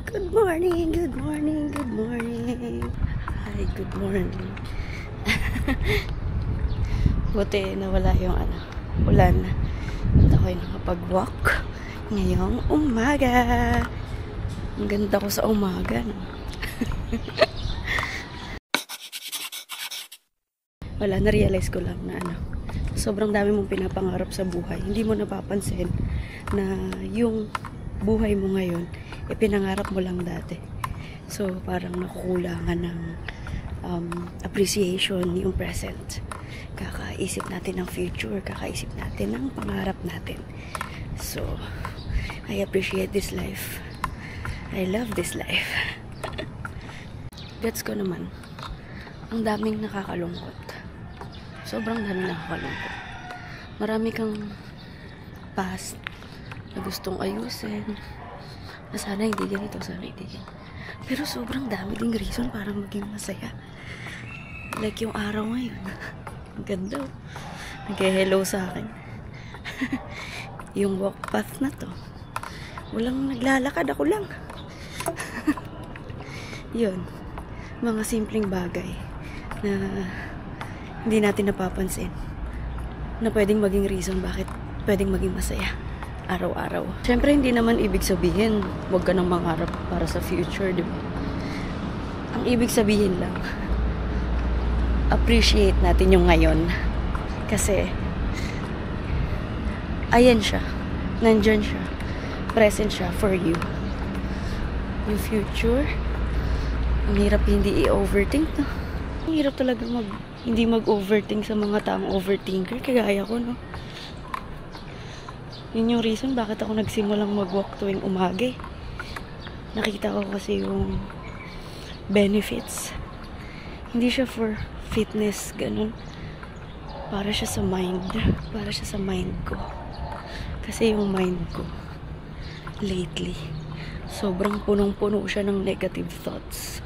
Good morning, good morning, good morning. Hi, good morning. Buti nawala yung ulan. At ako'y nakapag-walk ngayong umaga. Ang ganda ko sa umaga, no? Wala, na-realize ko lang na sobrang dami mong pinapangarap sa buhay. Hindi mo napapansin na yung buhay mo ngayon, pinangarap mo lang dati. So, parang nakukulangan ng appreciation yung present. Kakaisip natin ng future, kakaisip natin ng pangarap natin. So, I appreciate this life. I love this life. Gets ko naman, ang daming nakakalungkot. Sobrang daming nakakalungkot. Marami kang past na gustong ayusin. Na sana hindi ganito, sana hindi ganito. Pero sobrang dami ding reason para maging masaya. Like yung araw ngayon. Ang ganda. Nag-hello sa akin. Yung walk path na to. Walang naglalakad, ako lang. Yun. Mga simpleng bagay na hindi natin napapansin na pwedeng maging reason bakit pwedeng maging masaya araw-araw. Siyempre, hindi naman ibig sabihin huwag ka nang mangarap para sa future, di ba? Ang ibig sabihin lang, appreciate natin yung ngayon. Kasi, ayan siya. Nandyan siya. Present siya for you. Yung future, ang hirap hindi i-overthink, no? Ang hirap talaga hindi mag-overthink sa mga taong overthinker. Kagaya ko, no? Yun yung reason bakit ako nagsimulang mag-walk tuwing umaga. Nakita ko kasi yung benefits. Hindi siya for fitness, ganun. Para siya sa mind. Para siya sa mind ko. Kasi yung mind ko, lately, sobrang punong-puno siya ng negative thoughts.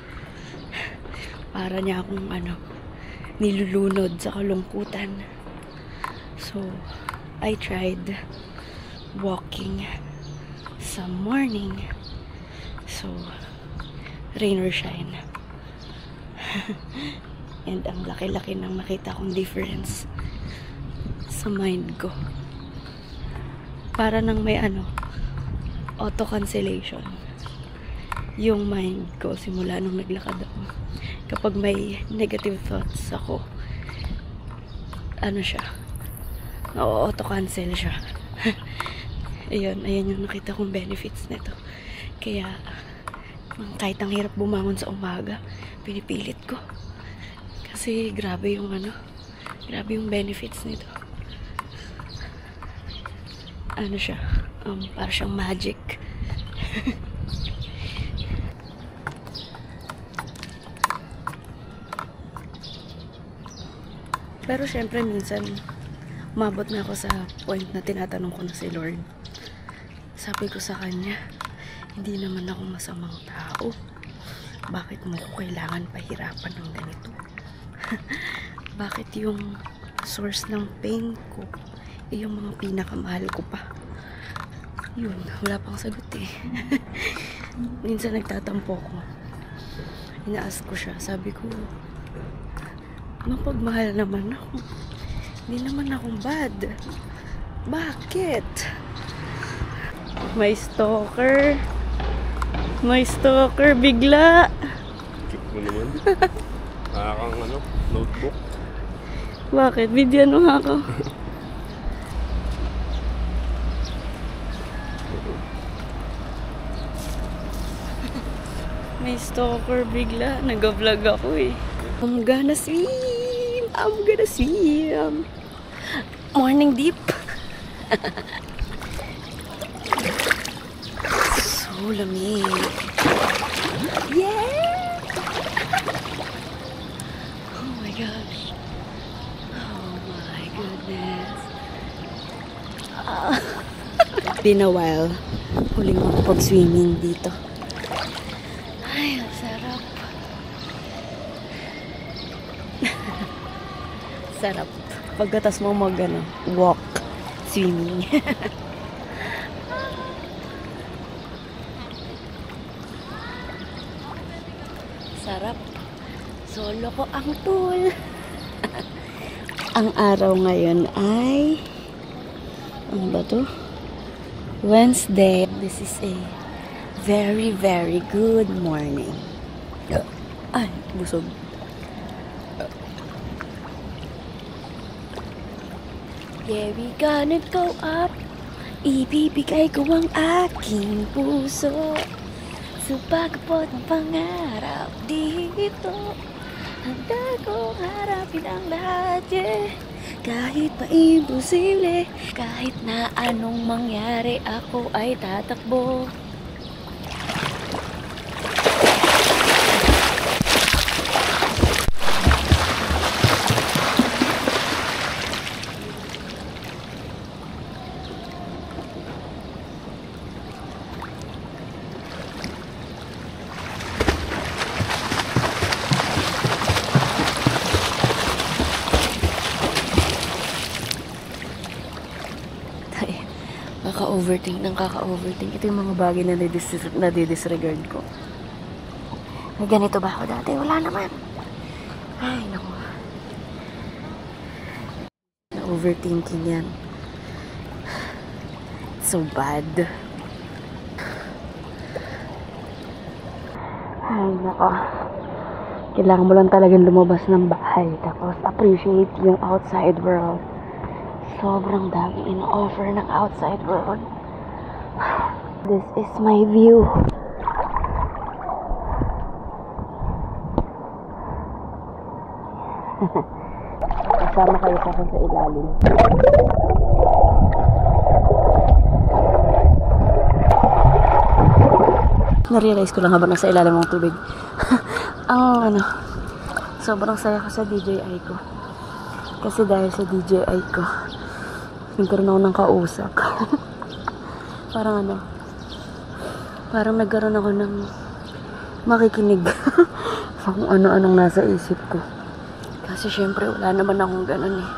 Para niya akong nilulunod sa kalungkutan. So, I tried walking sa morning. So, rain or shine. And ang laki-laki nang nakita kong difference sa mind ko. Para nang may auto-cancellation. Yung mind ko simula nung naglakad ako. Kapag may negative thoughts ako, siya, auto-cancel siya. Ayan yung nakita kong benefits nito. Kaya, kahit ang hirap bumangon sa umaga, pinipilit ko. Kasi, grabe yung benefits nito. Siya, para siyang magic. Pero syempre minsan umabot na ako sa point na tinatanong ko na si Lord. Sabi ko sa kanya, hindi naman ako masamang tao. Bakit mo ko kailangan pahirapan ng ganito? Bakit yung source ng pain ko yung mga pinakamahal ko pa? Yun, wala pang sagot eh. Minsan nagtatampo ko. Ina-ask ko siya, sabi ko, mapagmahal naman ako. Hindi naman akong bad. Bakit? May stalker. May stalker bigla. Check mo naman. Kang notebook. Bakit? Bigyan mo ako. May stalker bigla. Nag-vlog ako eh. I'm gonna swim. I'm gonna swim. Morning dip. So lamig. Yeah! Oh my gosh. Oh my goodness. Been a while. Huling makapag-swimming dito. Ay, ang sarap. Sarap. Pagkatas mo walk, swimming. sarap. Solo ko ang tool. Ang araw ngayon ay ano ba to? Wednesday. This is a very, very good morning. Ay, busog. Yeah, we gonna go up. Ibibigay ko ang aking puso sa pagkapot ng pangarap dito. Handa kong harapin ang lahat, yeah. Kahit pa imposible, kahit na anong mangyari, ako ay tatakbo. Kaka-overthink. Ito yung mga bagay na nadidisregard ko. May ganito ba ako dati? Wala naman. Ay, naku. Na-overthinking yan. So bad. Ay, naku. Kailangan mo lang talagang lumabas ng bahay. Tapos appreciate yung outside world. Sobrang dami in-offer ng outside world. This is my view. Kasama kayo sa akin sa ilalim. Na-realize ko lang habang nasa ilalim ng tubig. Sobrang saya ko sa DJI ko. Kasi dahil sa DJI ko, nagkaroon ako ng kausap. Parang nagkaroon ako ng makikinig sa kung ano-anong nasa isip ko. Kasi syempre wala naman akong ganun eh.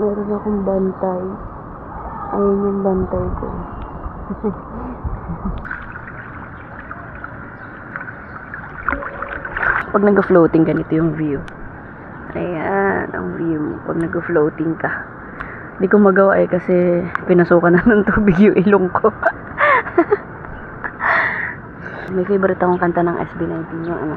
Meron akong bantay. Ayun yung bantay ko. Pag nag-floating, ganito yung view. Ayan, ang view mo. Pag nag-floating ka. Hindi ko magawa kasi pinasukan na ng tubig yung ilong ko. May favorite akong kanta ng SB19 yung ano.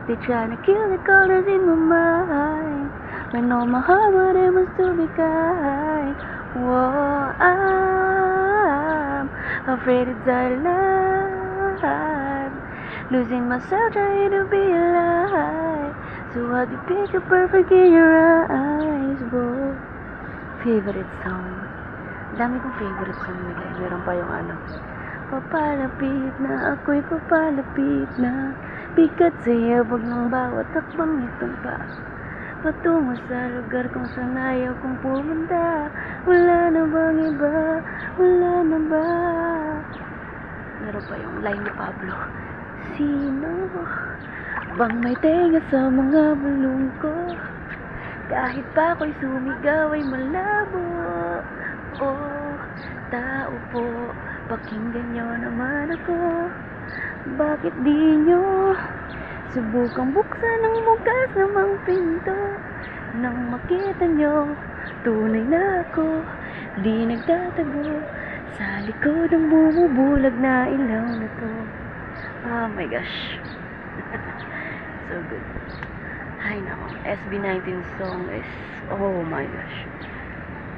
They tryna kill the colors in my mind. When all my heart wanted was to be kind. Whoa, I'm afraid to die alive. Losing myself trying to be alive. So how do you pick a perfect in your eyes, bro? Favorite song. Dami kong favorite song nila. Meron pa yung ano. Papalapit na, ako'y papalapit na. Bigat sa yabag ng bawat takbang itong pa. Patungo sa lugar kung saan ayaw kong pumunta. Wala na bang iba? Wala na ba? Meron pa yung line ni Pablo. Sino bang may tenga sa mga bulong ko? Kahit pa ako'y sumigaw ay malabo. Oh, tao po, pakinggan nyo naman ako. Bakit di nyo subukang buksan ang bukas namang pinto? Nang makita nyo, tunay na ako, di nagtatago sa likod ng bumubulag na ilaw na to. Oh my gosh. So good. Ay nako, SB19 song is, oh my gosh.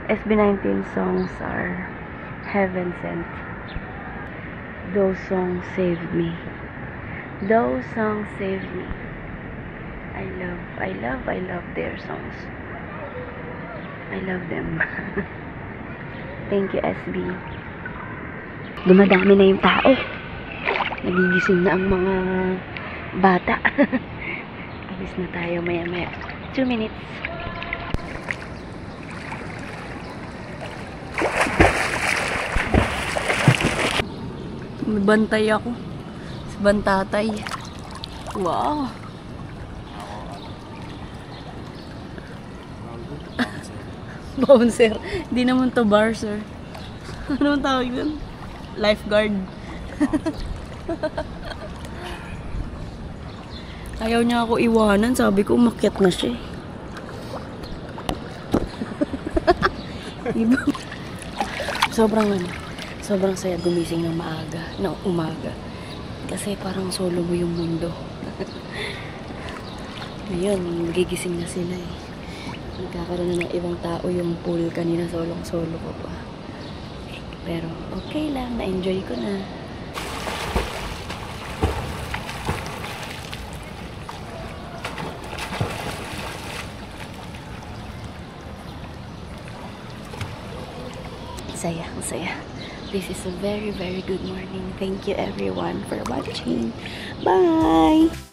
SB19 songs are heaven sent. Those songs saved me. Those songs saved me. I love their songs. I love them. Thank you, SB. Dumadami na yung tao. Nagigising na ang mga bata. Alis na tayo maya-maya. 2 minutes. May bantay ako. Sa bantatay. Wow. Bouncer. Hindi naman to bar, sir. Ano ang tawag dun? Lifeguard. Ayaw niya ako iwanan. Sabi ko, umakyat na siya. Diba? Sobrang saya gumising ng maaga, ng umaga. Kasi parang solo mo yung mundo. Ngayon, magigising na sila eh. Nagkakaroon na ng ibang tao yung pool. Kanina solong-solo ko pa. Pero okay lang, na-enjoy ko na. Ang saya. This is a very, very good morning. Thank you everyone for watching. Bye!